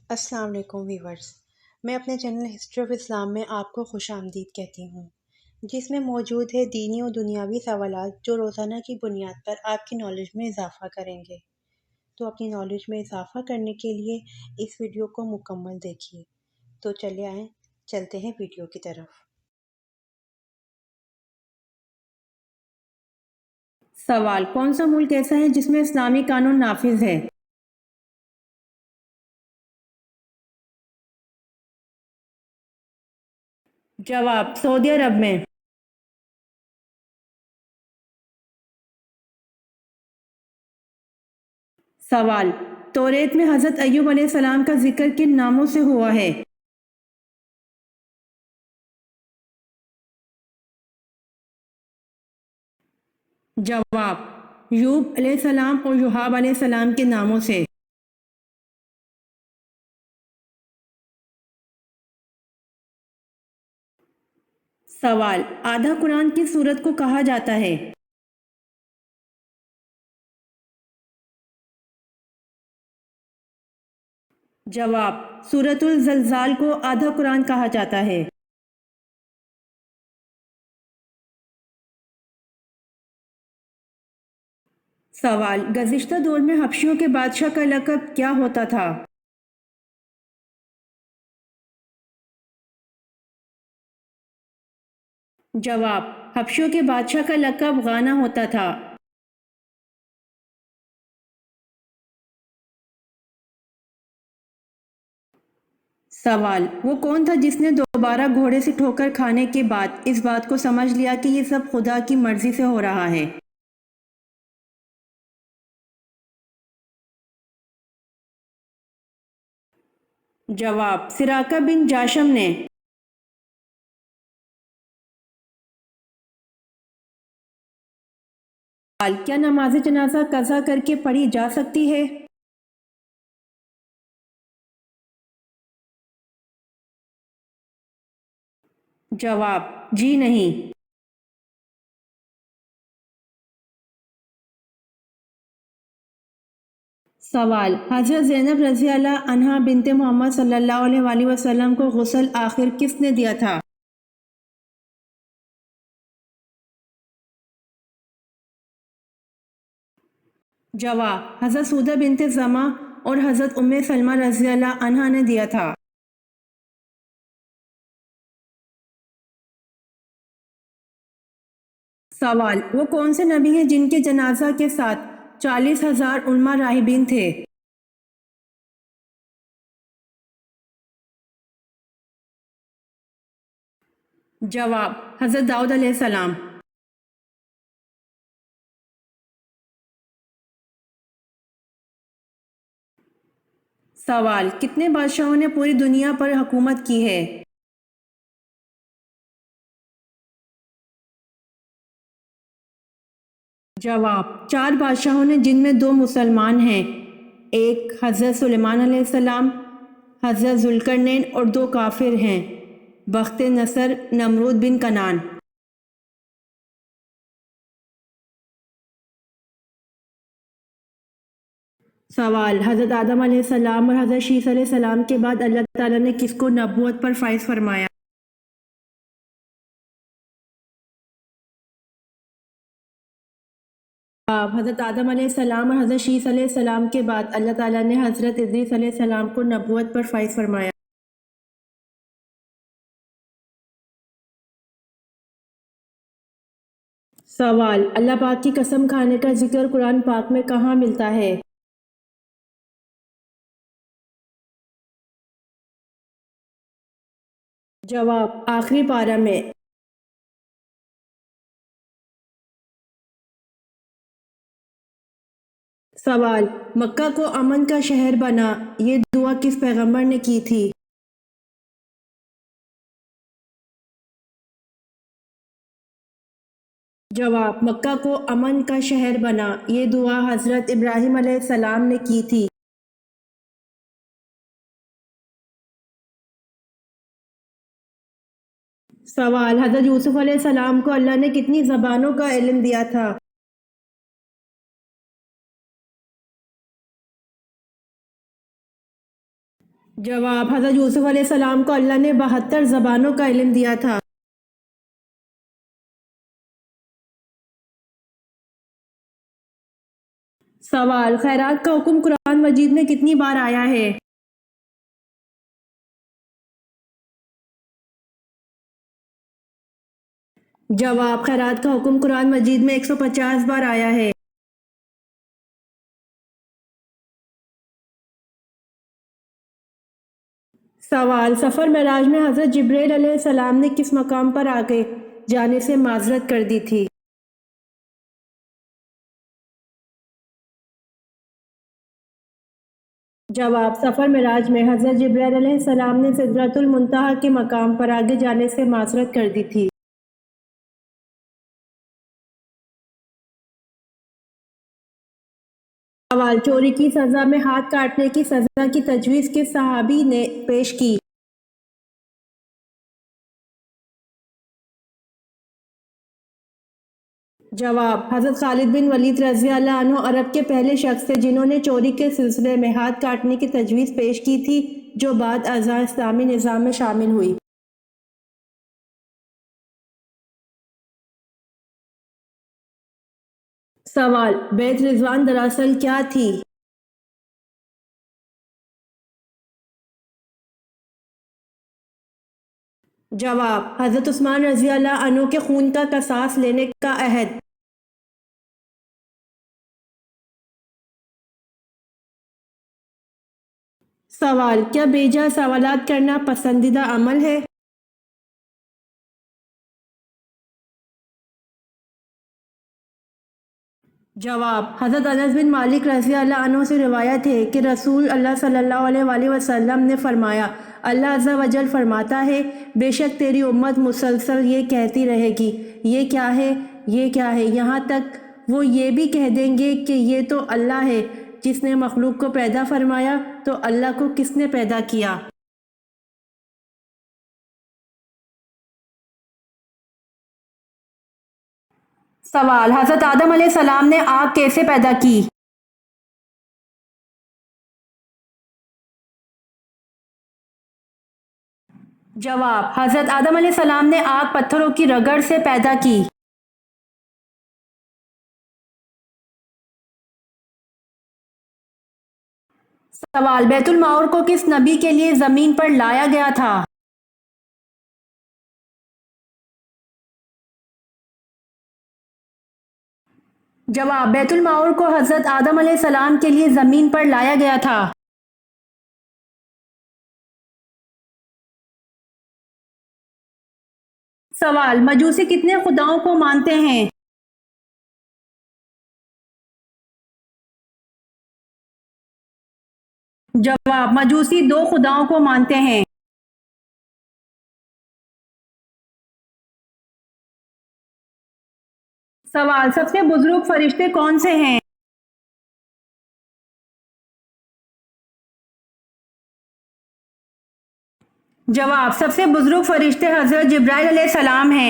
السلام علیکم ویورز، میں اپنے چینل ہسٹری آف اسلام میں آپ کو خوش آمدید کہتی ہوں، جس میں موجود ہے دینی و دنیاوی سوالات جو روزانہ کی بنیاد پر آپ کی نالج میں اضافہ کریں گے۔ تو اپنی نالج میں اضافہ کرنے کے لیے اس ویڈیو کو مکمل دیکھیے۔ تو چلے آئیں، چلتے ہیں ویڈیو کی طرف۔ سوال: کون سا ملک ایسا ہے جس میں اسلامی قانون نافذ ہے؟ جواب: سعودی عرب میں۔ سوال: توریت میں حضرت ایوب علیہ السلام کا ذکر کن ناموں سے ہوا ہے؟ جواب: یوب علیہ السلام اور یوحاب علیہ السلام کے ناموں سے۔ سوال: آدھا قرآن کس سورت کو کہا جاتا ہے؟ جواب: سورۃ الزلزال کو آدھا قرآن کہا جاتا ہے۔ سوال: گزشتہ دور میں حبشیوں کے بادشاہ کا لقب کیا ہوتا تھا؟ جواب: حبشیوں کے بادشاہ کا لقب غانا ہوتا تھا۔ سوال: وہ کون تھا جس نے دوبارہ گھوڑے سے ٹھوکر کھانے کے بعد اس بات کو سمجھ لیا کہ یہ سب خدا کی مرضی سے ہو رہا ہے؟ جواب: سراقہ بن جاشم نے۔ سوال: کیا نماز جنازہ قضا کر کے پڑھی جا سکتی ہے؟ جواب: جی نہیں۔ سوال: حضرت زینب رضی اللہ عنہا بنت محمد صلی اللہ علیہ وآلہ وسلم کو غسل آخر کس نے دیا تھا؟ جواب: حضرت سودہ بنت زمع اور حضرت ام سلمہ رضی اللہ عنہا نے دیا تھا۔ سوال: وہ کون سے نبی ہیں جن کے جنازہ کے ساتھ 40,000 علماء راہبین تھے؟ جواب: حضرت داؤد علیہ السلام۔ سوال: کتنے بادشاہوں نے پوری دنیا پر حکومت کی ہے؟ جواب: 4 بادشاہوں نے، جن میں 2 مسلمان ہیں، ایک حضرت سلیمان علیہ السلام، حضرت ذوالقرنین، اور 2 کافر ہیں، بخت نصر، نمرود بن کنعان۔ سوال: حضرت آدم علیہ السلام اور حضرت شیث علیہ السلام کے بعد اللہ تعالیٰ نے کس کو نبوت پر فائز فرمایا؟ حضرت آدم علیہ السلام اور حضرت شیث علیہ السلام کے بعد اللہ تعالیٰ نے حضرت ادریس علیہ السلام کو نبوت پر فائز فرمایا۔ سوال: اللہ پاک کی قسم کھانے کا ذکر قرآن پاک میں کہاں ملتا ہے؟ جواب: آخری پارہ میں۔ سوال: مکہ کو امن کا شہر بنا، یہ دعا کس پیغمبر نے کی تھی؟ جواب: مکہ کو امن کا شہر بنا، یہ دعا حضرت ابراہیم علیہ السلام نے کی تھی۔ سوال: حضرت یوسف علیہ السلام کو اللہ نے کتنی زبانوں کا علم دیا تھا؟ جواب: حضرت یوسف علیہ السلام کو اللہ نے 72 زبانوں کا علم دیا تھا۔ سوال: خیرات کا حکم قرآن مجید میں کتنی بار آیا ہے؟ جواب: خیرات کا حکم قرآن مجید میں 150 بار آیا ہے۔ سوال: سفر معراج میں حضرت جبرائیل علیہ السلام نے کس مقام پر آگے جانے سے معذرت کر دی تھی؟ جواب: سفر معراج میں حضرت جبرائیل علیہ السلام نے سدرۃ المنتہا کے مقام پر آگے جانے سے معذرت کر دی تھی۔ سوال: چوری کی سزا میں ہاتھ کاٹنے کی سزا کی تجویز کس صحابی نے پیش کی؟ جواب: حضرت خالد بن ولید رضی اللہ عنہ عرب کے پہلے شخص تھے جنہوں نے چوری کے سلسلے میں ہاتھ کاٹنے کی تجویز پیش کی تھی، جو بعد ازاں اسلامی نظام میں شامل ہوئی۔ سوال: بیعت رضوان دراصل کیا تھی؟ جواب: حضرت عثمان رضی اللہ عنہ کے خون کا قصاص لینے کا عہد۔ سوال: کیا بیجا سوالات کرنا پسندیدہ عمل ہے؟ جواب: حضرت انس بن مالک رضی اللہ عنہ سے روایت ہے کہ رسول اللہ صلی اللہ علیہ وآلہ وسلم نے فرمایا، اللہ عز و جل فرماتا ہے، بے شک تیری امت مسلسل یہ کہتی رہے گی، یہ کیا ہے، یہ کیا ہے، یہاں تک وہ یہ بھی کہہ دیں گے کہ یہ تو اللہ ہے جس نے مخلوق کو پیدا فرمایا، تو اللہ کو کس نے پیدا کیا؟ سوال: حضرت آدم علیہ السلام نے آگ کیسے پیدا کی؟ جواب: حضرت آدم علیہ السلام نے آگ پتھروں کی رگڑ سے پیدا کی۔ سوال: بیت المعمور کو کس نبی کے لیے زمین پر لایا گیا تھا؟ جواب: بیت المعمور کو حضرت آدم علیہ السلام کے لیے زمین پر لایا گیا تھا۔ سوال: مجوسی کتنے خداؤں کو مانتے ہیں؟ جواب: مجوسی 2 خداؤں کو مانتے ہیں۔ سوال: سب سے بزرگ فرشتے کون سے ہیں؟ جواب: سب سے بزرگ فرشتے حضرت جبرائیل علیہ السلام ہیں۔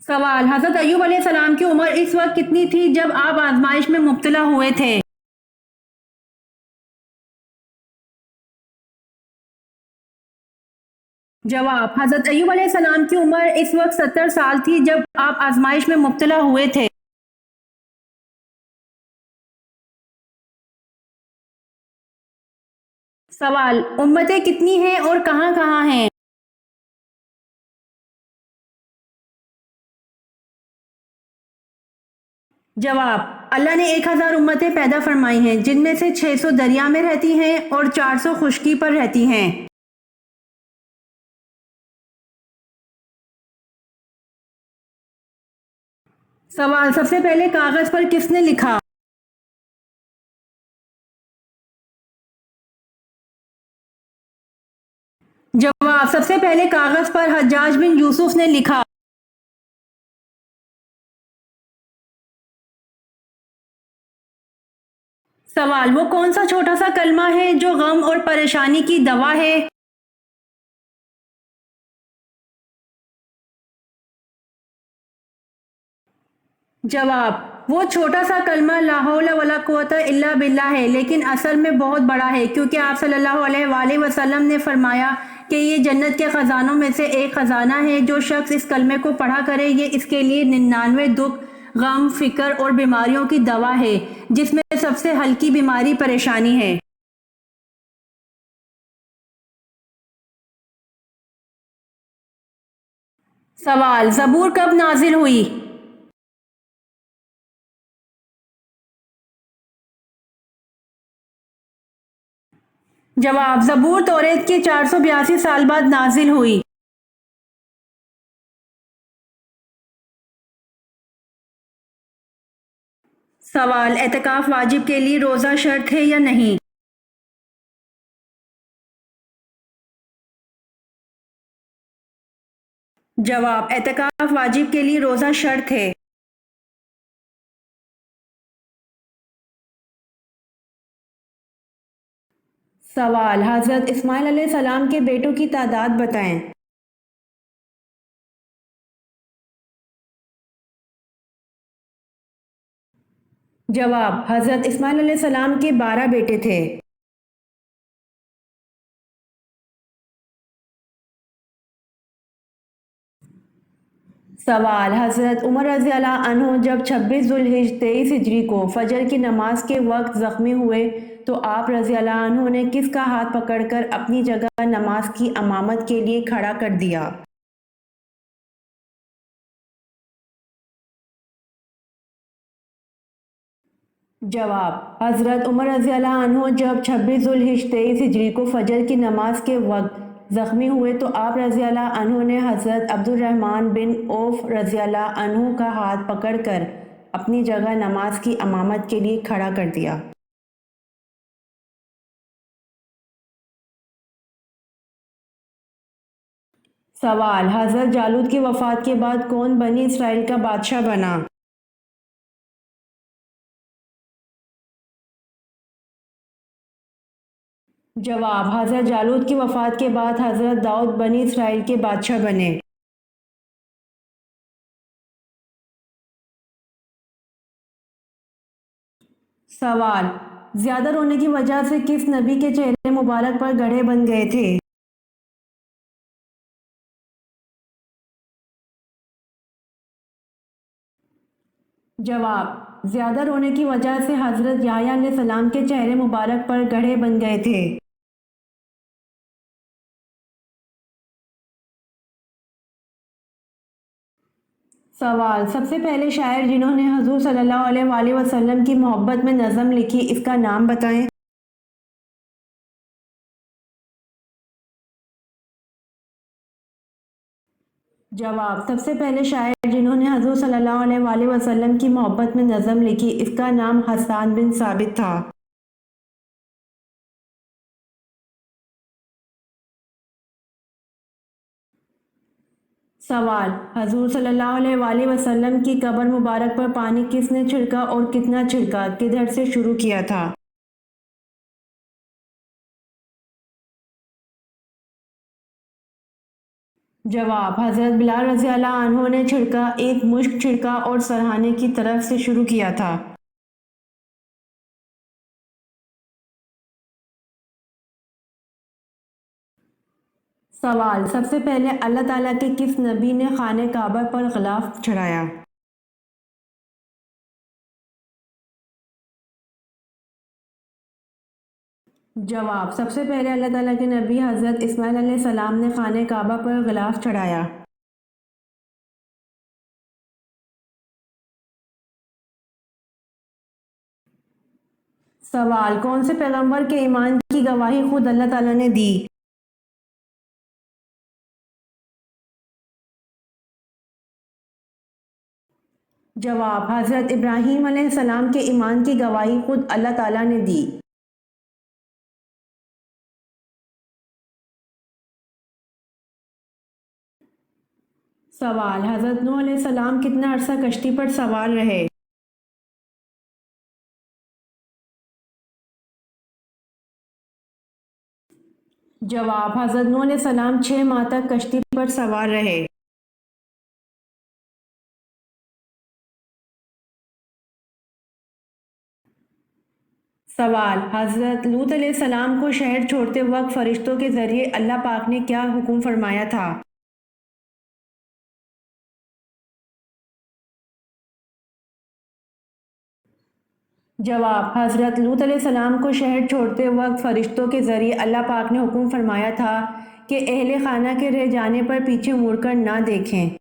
سوال: حضرت ایوب علیہ السلام کی عمر اس وقت کتنی تھی جب آپ آزمائش میں مبتلا ہوئے تھے؟ جواب: حضرت ایوب علیہ السلام کی عمر اس وقت 70 سال تھی جب آپ آزمائش میں مبتلا ہوئے تھے۔ سوال: امتیں کتنی ہیں اور کہاں کہاں ہیں؟ جواب: اللہ نے 1000 امتیں پیدا فرمائی ہیں جن میں سے 600 دریا میں رہتی ہیں اور 400 خشکی پر رہتی ہیں۔ سوال: سب سے پہلے کاغذ پر کس نے لکھا؟ جواب: سب سے پہلے کاغذ پر حجاج بن یوسف نے لکھا۔ سوال: وہ کون سا چھوٹا سا کلمہ ہے جو غم اور پریشانی کی دوا ہے؟ جواب: وہ چھوٹا سا کلمہ لا حول ولا قوت الا باللہ ہے، لیکن اصل میں بہت بڑا ہے، کیونکہ آپ صلی اللہ علیہ وآلہ وسلم نے فرمایا کہ یہ جنت کے خزانوں میں سے ایک خزانہ ہے۔ جو شخص اس کلمے کو پڑھا کرے، یہ اس کے لیے 99 دکھ، غم، فکر اور بیماریوں کی دوا ہے، جس میں سب سے ہلکی بیماری پریشانی ہے۔ سوال: زبور کب نازل ہوئی؟ جواب: زبور توریت کے 482 سال بعد نازل ہوئی۔ سوال: اعتکاف واجب کے لیے روزہ شرط ہے یا نہیں؟ جواب: اعتکاف واجب کے لیے روزہ شرط ہے۔ سوال: حضرت اسماعیل علیہ السلام کے بیٹوں کی تعداد بتائیں۔ جواب: حضرت اسماعیل علیہ السلام کے 12 بیٹے تھے۔ سوال: حضرت عمر رضی اللہ عنہ جب 26 ذوالحج 23 ہجری کو فجر کی نماز کے وقت زخمی ہوئے تو آپ رضی اللہ عنہ نے کس کا ہاتھ پکڑ کر اپنی جگہ نماز کی امامت کے لیے کھڑا کر دیا؟ جواب: حضرت عمر رضی اللہ عنہ جب 26 ذوالحج 23 ہجری کو فجر کی نماز کے وقت زخمی ہوئے تو آپ رضی اللہ عنہ نے حضرت عبد الرحمن بن عوف رضی اللہ عنہ کا ہاتھ پکڑ کر اپنی جگہ نماز کی امامت کے لیے کھڑا کر دیا۔ سوال: حضرت جالوت کی وفات کے بعد کون بنی اسرائیل کا بادشاہ بنا؟ جواب: حضرت جالوت کی وفات کے بعد حضرت داؤد بنی اسرائیل کے بادشاہ بنے۔ سوال: زیادہ رونے کی وجہ سے کس نبی کے چہرے مبارک پر گڑھے بن گئے تھے؟ جواب: زیادہ رونے کی وجہ سے حضرت یحییٰ علیہ السلام کے چہرے مبارک پر گڑھے بن گئے تھے۔ سوال: سب سے پہلے شاعر جنہوں نے حضور صلی اللہ علیہ وآلہ وسلم کی محبت میں نظم لکھی، اس کا نام بتائیں۔ جواب: سب سے پہلے شاعر جنہوں نے حضور صلی اللہ علیہ وآلہ وسلم کی محبت میں نظم لکھی، اس کا نام حسان بن ثابت تھا۔ سوال: حضور صلی اللہ علیہ وآلہ وسلم کی قبر مبارک پر پانی کس نے چھڑکا اور کتنا چھڑکا، کدھر سے شروع کیا تھا؟ جواب: حضرت بلال رضی اللہ عنہ نے چھڑکا، ایک مشک چھڑکا اور سرہانے کی طرف سے شروع کیا تھا۔ سوال: سب سے پہلے اللہ تعالیٰ کے کس نبی نے خانہ کعبہ پر غلاف چڑھایا؟ جواب: سب سے پہلے اللہ تعالیٰ کے نبی حضرت اسماعیل علیہ السلام نے خانہ کعبہ پر غلاف چڑھایا۔ سوال: کون سے پیغمبر کے ایمان کی گواہی خود اللہ تعالیٰ نے دی؟ جواب: حضرت ابراہیم علیہ السلام کے ایمان کی گواہی خود اللہ تعالیٰ نے دی۔ سوال: حضرت نوح علیہ السلام کتنا عرصہ کشتی پر سوار رہے؟ جواب: حضرت نوح علیہ السلام 6 ماہ تک کشتی پر سوار رہے۔ سوال: حضرت لوط علیہ السلام کو شہر چھوڑتے وقت فرشتوں کے ذریعے اللہ پاک نے کیا حکم فرمایا تھا؟ جواب: حضرت لوط علیہ السلام کو شہر چھوڑتے وقت فرشتوں کے ذریعے اللہ پاک نے حکم فرمایا تھا کہ اہل خانہ کے رہ جانے پر پیچھے مڑ کر نہ دیکھیں۔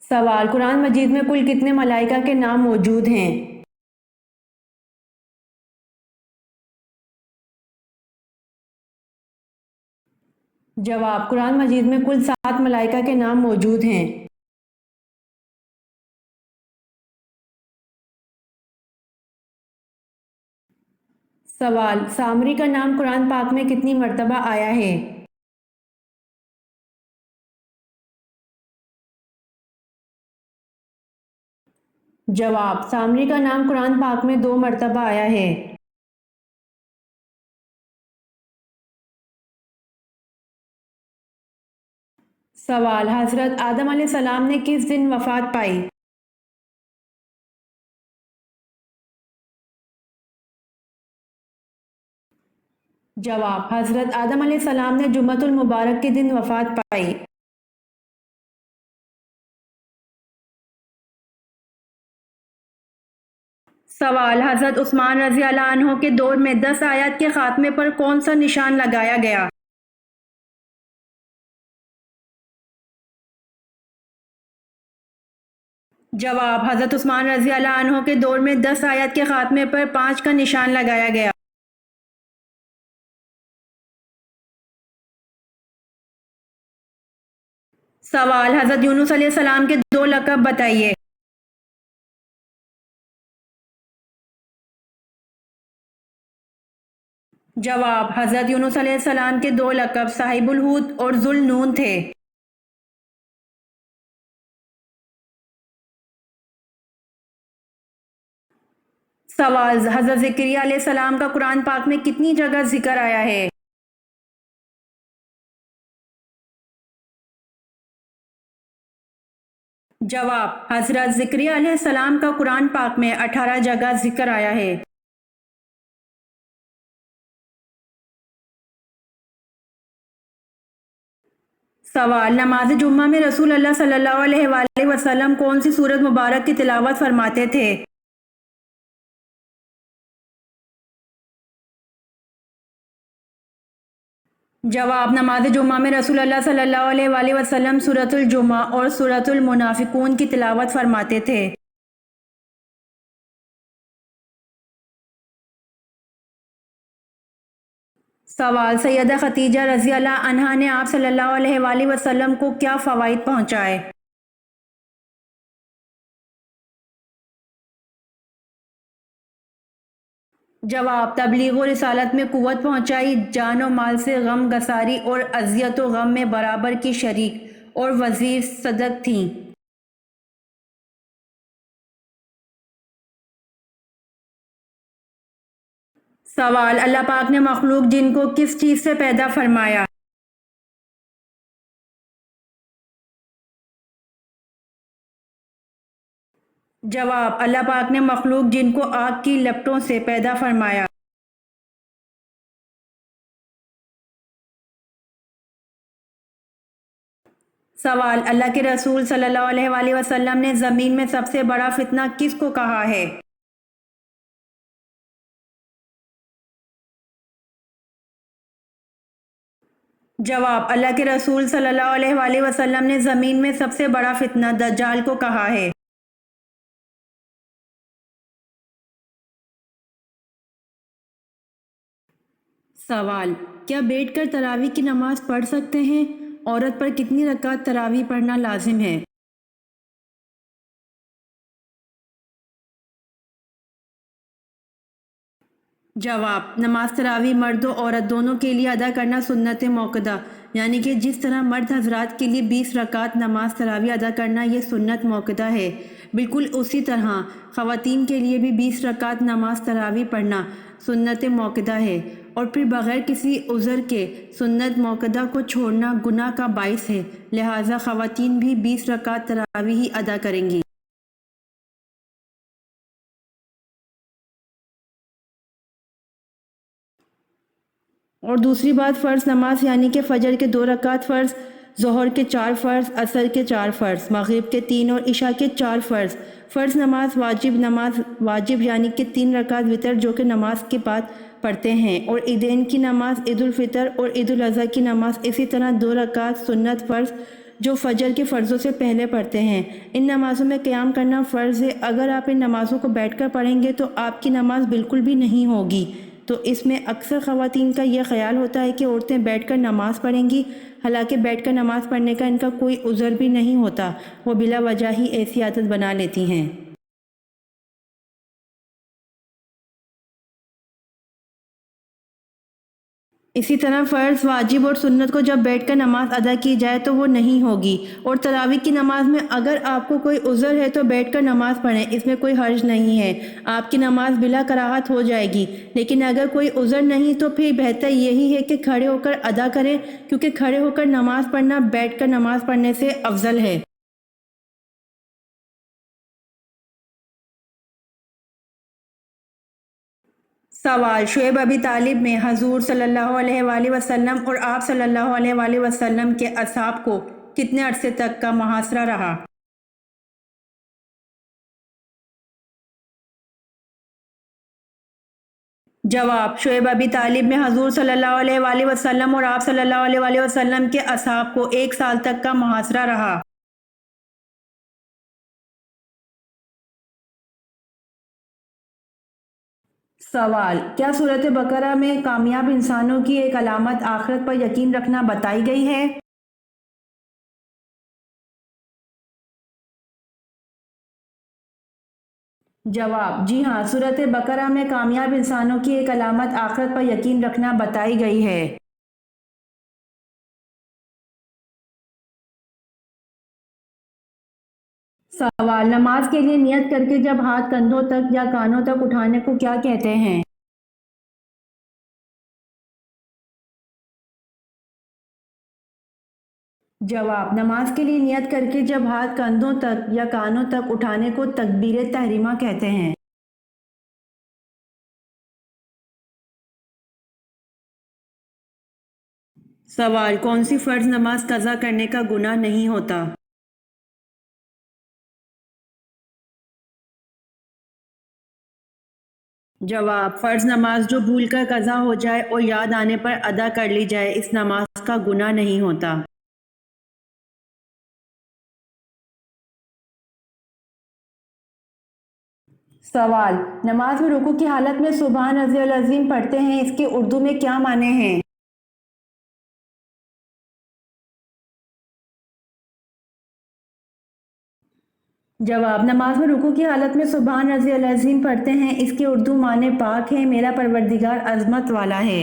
سوال: قرآن مجید میں کل کتنے ملائکہ کے نام موجود ہیں؟ جواب: قرآن مجید میں کل 7 ملائکہ کے نام موجود ہیں۔ سوال: سامری کا نام قرآن پاک میں کتنی مرتبہ آیا ہے؟ جواب: سامری کا نام قرآن پاک میں 2 مرتبہ آیا ہے۔ سوال: حضرت آدم علیہ السلام نے کس دن وفات پائی؟ جواب: حضرت آدم علیہ السلام نے جمعۃ المبارک کے دن وفات پائی۔ سوال: حضرت عثمان رضی اللہ عنہ کے دور میں 10 آیات کے خاتمے پر کون سا نشان لگایا گیا؟ جواب: حضرت عثمان رضی اللہ عنہ کے دور میں 10 آیات کے خاتمے پر 5 کا نشان لگایا گیا۔ سوال: حضرت یونس علیہ السلام کے 2 لقب بتائیے۔ جواب: حضرت یونس علیہ السلام کے 2 لقب صاحب الحوت اور ذو النون تھے۔ سوال: حضرت زکریا علیہ السلام کا قرآن پاک میں کتنی جگہ ذکر آیا ہے؟ جواب: حضرت زکریا علیہ السلام کا قرآن پاک میں 18 جگہ ذکر آیا ہے۔ سوال: نماز جمعہ میں رسول اللہ صلی اللہ علیہ وآلہ وسلم کون سی سورت مبارک کی تلاوت فرماتے تھے؟ جواب: نماز جمعہ میں رسول اللہ صلی اللہ علیہ وآلہ وسلم سورۃ الجمعہ اور سورۃ المنافقون کی تلاوت فرماتے تھے۔ سوال: سیدہ خدیجہ رضی اللہ عنہا نے آپ صلی اللہ علیہ وآلہ وسلم کو کیا فوائد پہنچائے؟ جواب: تبلیغ و رسالت میں قوت پہنچائی، جان و مال سے غم گساری اور اذیت و غم میں برابر کی شریک اور وزیر صدق تھیں۔ سوال: اللہ پاک نے مخلوق جن کو کس چیز سے پیدا فرمایا؟ جواب: اللہ پاک نے مخلوق جن کو آگ کی لپٹوں سے پیدا فرمایا۔ سوال: اللہ کے رسول صلی اللہ علیہ وآلہ وسلم نے زمین میں سب سے بڑا فتنہ کس کو کہا ہے؟ جواب: اللہ کے رسول صلی اللہ علیہ وآلہ وسلم نے زمین میں سب سے بڑا فتنہ دجال کو کہا ہے۔ سوال: کیا بیٹھ کر تراویح کی نماز پڑھ سکتے ہیں؟ عورت پر کتنی رکعت تراویح پڑھنا لازم ہے؟ جواب: نماز تراویح مرد و عورت دونوں کے لیے ادا کرنا سنت موقدہ، یعنی کہ جس طرح مرد حضرات کے لیے 20 رکعت نماز تراویح ادا کرنا یہ سنت موقدہ ہے، بالکل اسی طرح خواتین کے لیے بھی 20 رکعت نماز تراویح پڑھنا سنت موقدہ ہے، اور پھر بغیر کسی عذر کے سنت موقدہ کو چھوڑنا گناہ کا باعث ہے، لہٰذا خواتین بھی 20 رکعت تراویح ہی ادا کریں گی۔ اور دوسری بات، فرض نماز یعنی کہ فجر کے 2 رکعت فرض، ظہر کے 4 فرض، عصر کے 4 فرض، مغرب کے 3 اور عشاء کے 4 فرض۔ فرض نماز واجب یعنی کہ 3 رکعت وتر جو کہ نماز کے بعد پڑھتے ہیں، اور عیدین کی نماز، عید الفطر اور عید الاضحیٰ کی نماز، اسی طرح 2 رکعت سنت فرض جو فجر کے فرضوں سے پہلے پڑھتے ہیں۔ ان نمازوں میں قیام کرنا فرض ہے۔ اگر آپ ان نمازوں کو بیٹھ کر پڑھیں گے تو آپ کی نماز بالکل بھی نہیں ہوگی۔ تو اس میں اکثر خواتین کا یہ خیال ہوتا ہے کہ عورتیں بیٹھ کر نماز پڑھیں گی، حالانکہ بیٹھ کر نماز پڑھنے کا ان کا کوئی عذر بھی نہیں ہوتا، وہ بلا وجہ ہی ایسی عادت بنا لیتی ہیں۔ اسی طرح فرض، واجب اور سنت کو جب بیٹھ کر نماز ادا کی جائے تو وہ نہیں ہوگی۔ اور تراویح کی نماز میں اگر آپ کو کوئی عذر ہے تو بیٹھ کر نماز پڑھیں، اس میں کوئی حرج نہیں ہے، آپ کی نماز بلا کراہت ہو جائے گی۔ لیکن اگر کوئی عذر نہیں تو پھر بہتر یہی ہے کہ کھڑے ہو کر ادا کریں، کیونکہ کھڑے ہو کر نماز پڑھنا بیٹھ کر نماز پڑھنے سے افضل ہے۔ سوال، شعیب ابی طالب میں حضور صلی اللہ علیہ وآلہ وسلم اور آپ صلی اللہ علیہ وآلہ وسلم کے اصحاب کو کتنے عرصے تک کا محاصرہ رہا؟ جواب، شعیب ابی طالب میں حضور صلی اللہ علیہ وآلہ وسلم اور آپ صلی اللہ علیہ وآلہ وسلم کے اصحاب کو 1 سال تک کا محاصرہ رہا۔ سوال، کیا سورۃ بقرہ میں کامیاب انسانوں کی ایک علامت آخرت پر یقین رکھنا بتائی گئی ہے؟ جواب، جی ہاں، سورۃ بقرہ میں کامیاب انسانوں کی ایک علامت آخرت پر یقین رکھنا بتائی گئی ہے۔ سوال، نماز کے لیے نیت کر کے جب ہاتھ کندھوں تک یا کانوں تک اٹھانے کو کیا کہتے ہیں؟ جواب، نماز کے لیے نیت کر کے جب ہاتھ کندھوں تک یا کانوں تک اٹھانے کو تکبیر تحریمہ کہتے ہیں۔ سوال، کون سی فرض نماز قضا کرنے کا گناہ نہیں ہوتا؟ جواب، فرض نماز جو بھول کر قضا ہو جائے اور یاد آنے پر ادا کر لی جائے، اس نماز کا گناہ نہیں ہوتا۔ سوال، نماز میں رکوع کی حالت میں سبحان رضی العظیم پڑھتے ہیں، اس کے اردو میں کیا معنی ہیں؟ جواب، نماز میں رکوع کی حالت میں سبحان رضی العظیم پڑھتے ہیں، اس کے اردو معنی پاک ہے، میرا پروردگار عظمت والا ہے۔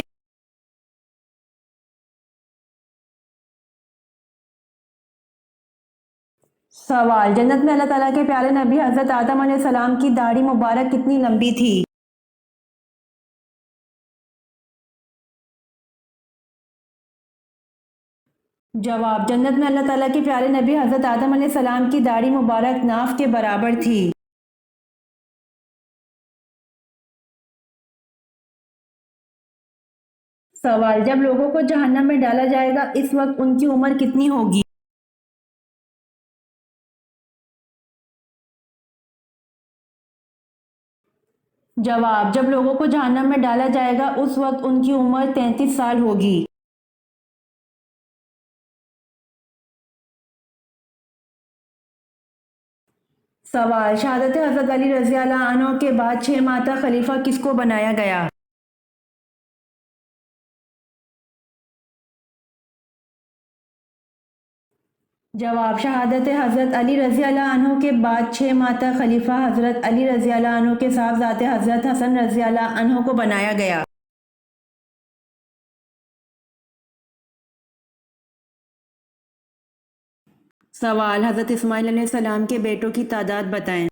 سوال، جنت میں اللہ تعالیٰ کے پیارے نبی حضرت آدم علیہ السلام کی داڑھی مبارک کتنی لمبی تھی؟ جواب، جنت میں اللہ تعالیٰ کے پیارے نبی حضرت آدم علیہ السلام کی داڑھی مبارک ناف کے برابر تھی۔ سوال، جب لوگوں کو جہنم میں ڈالا جائے گا اس وقت ان کی عمر کتنی ہوگی؟ جواب، جب لوگوں کو جہنم میں ڈالا جائے گا اس وقت ان کی عمر 33 سال ہوگی۔ سوال، شہادت حضرت علی رضی اللہ عنہ کے بعد 6 ماہ تک خلیفہ کس کو بنایا گیا؟ جواب، شہادت حضرت علی رضی اللہ عنہ کے بعد 6 ماہ تک خلیفہ حضرت علی رضی اللہ عنہ کے صاحبزادے حضرت حسن رضی اللہ عنہ کو بنایا گیا۔ سوال، حضرت اسماعیل علیہ السلام کے بیٹوں کی تعداد بتائیں۔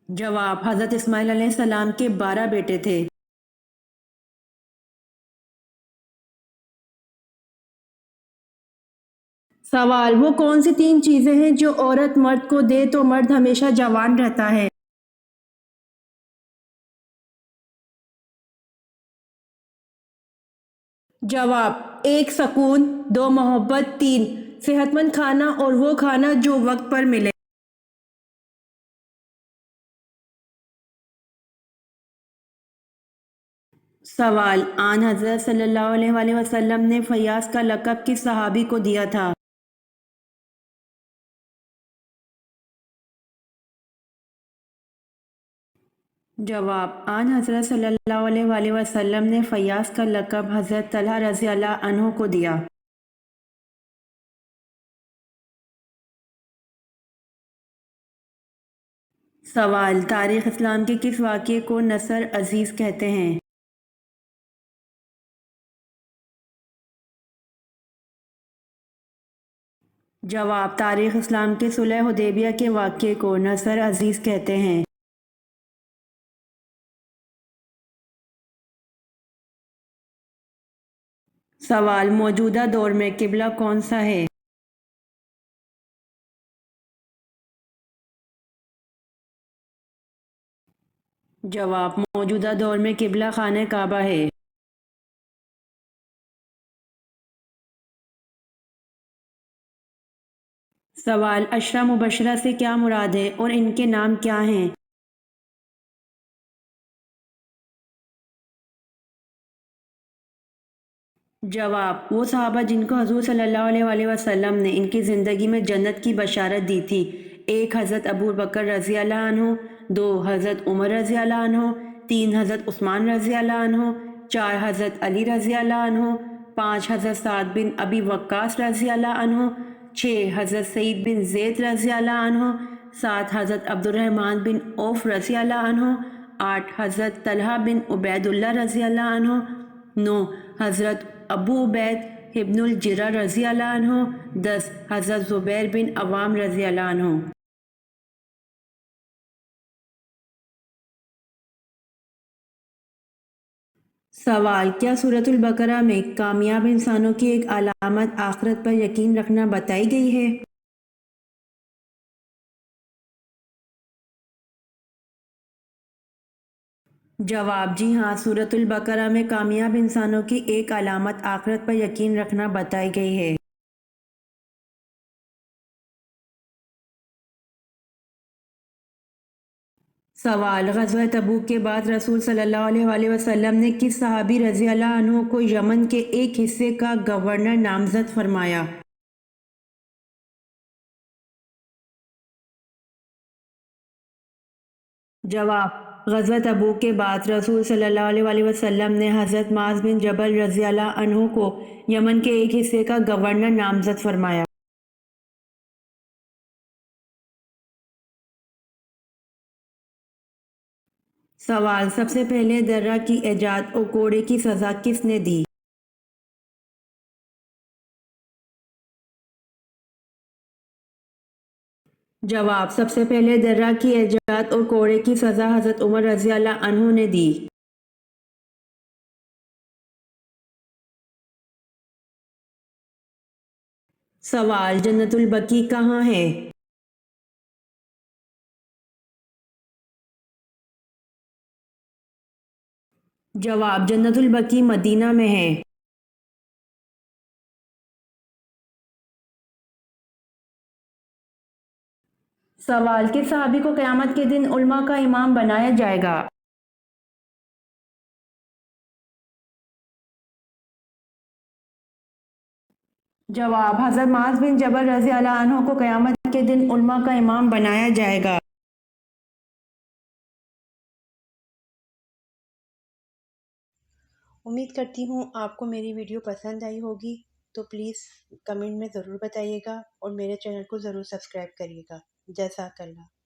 جواب: حضرت اسماعیل علیہ السلام کے 12 بیٹے تھے۔ سوال: وہ کون سی 3 چیزیں ہیں جو عورت مرد کو دے تو مرد ہمیشہ جوان رہتا ہے؟ جواب: 1 سکون، 2 محبت، 3 صحت مند کھانا اور وہ کھانا جو وقت پر ملے۔ سوال: آن حضرت صلی اللہ علیہ وآلہ وسلم نے فیاض کا لقب کس صحابی کو دیا تھا؟ جواب: آن حضرت صلی اللہ علیہ وآلہ وسلم نے فیاض کا لقب حضرت طلحہ رضی اللہ عنہ کو دیا۔ سوال: تاریخ اسلام کے کس واقعے کو نصر عزیز کہتے ہیں؟ جواب: تاریخ اسلام کے صلح حدیبیہ کے واقعے کو نصر عزیز کہتے ہیں۔ سوال: موجودہ دور میں قبلہ کون سا ہے؟ جواب: موجودہ دور میں قبلہ خانہ کعبہ ہے۔ سوال: عشرہ مبشرہ سے کیا مراد ہے اور ان کے نام کیا ہیں؟ جواب: وہ صحابہ جن کو حضور صلی اللہ علیہ وآلہ وسلم نے ان کی زندگی میں جنت کی بشارت دی تھی۔ 1 حضرت ابو بکر رضی اللہ عنہ، 2 حضرت عمر رضی اللہ عنہ، 3 حضرت عثمان رضی اللہ عنہ، 4 حضرت علی رضی اللہ عنہ، 5 حضرت سعد بن ابی وقاص رضی اللہ عنہ، 6 حضرت سعید بن زید رضی اللہ عنہ، 7 حضرت عبد الرحمن بن عوف رضی اللہ عنہ، 8 حضرت طلحہ بن عبید اللہ رضی اللہ عنہ، 9 حضرت ابو عبید ابن الجرہ رضی اللہ عنہ، 10 حضرت زبیر بن عوام رضی اللہ عنہ۔ سوال: کیا سورۃ البقرہ میں کامیاب انسانوں کی ایک علامت آخرت پر یقین رکھنا بتائی گئی ہے؟ جواب: جی ہاں، سورۃ البقرہ میں کامیاب انسانوں کی ایک علامت آخرت پر یقین رکھنا بتائی گئی ہے۔ سوال: غزوہ تبوک کے بعد رسول صلی اللہ علیہ وآلہ وسلم نے کس صحابی رضی اللہ عنہ کو یمن کے ایک حصے کا گورنر نامزد فرمایا؟ جواب: غزوہ تبوک کے بعد رسول صلی اللہ علیہ وآلہ وسلم نے حضرت معاذ بن جبل رضی اللہ عنہ کو یمن کے ایک حصے کا گورنر نامزد فرمایا۔ سوال: سب سے پہلے درہ کی ایجاد اور کوڑے کی سزا کس نے دی؟ جواب: سب سے پہلے درہ کی ایجاد اور کوڑے کی سزا حضرت عمر رضی اللہ عنہ نے دی۔ سوال: جنت البقیع کہاں ہے؟ جواب: جنت البقیع مدینہ میں ہے۔ سوال: کس صحابی کو قیامت کے دن علماء کا امام بنایا جائے گا؟ جواب: حضرت معاذ بن جبل رضی اللہ عنہ کو قیامت کے دن علماء کا امام بنایا جائے گا۔ امید کرتی ہوں آپ کو میری ویڈیو پسند آئی ہوگی، تو پلیز کمنٹ میں ضرور بتائیے گا اور میرے چینل کو ضرور سبسکرائب کریے گا۔ جزاک اللہ۔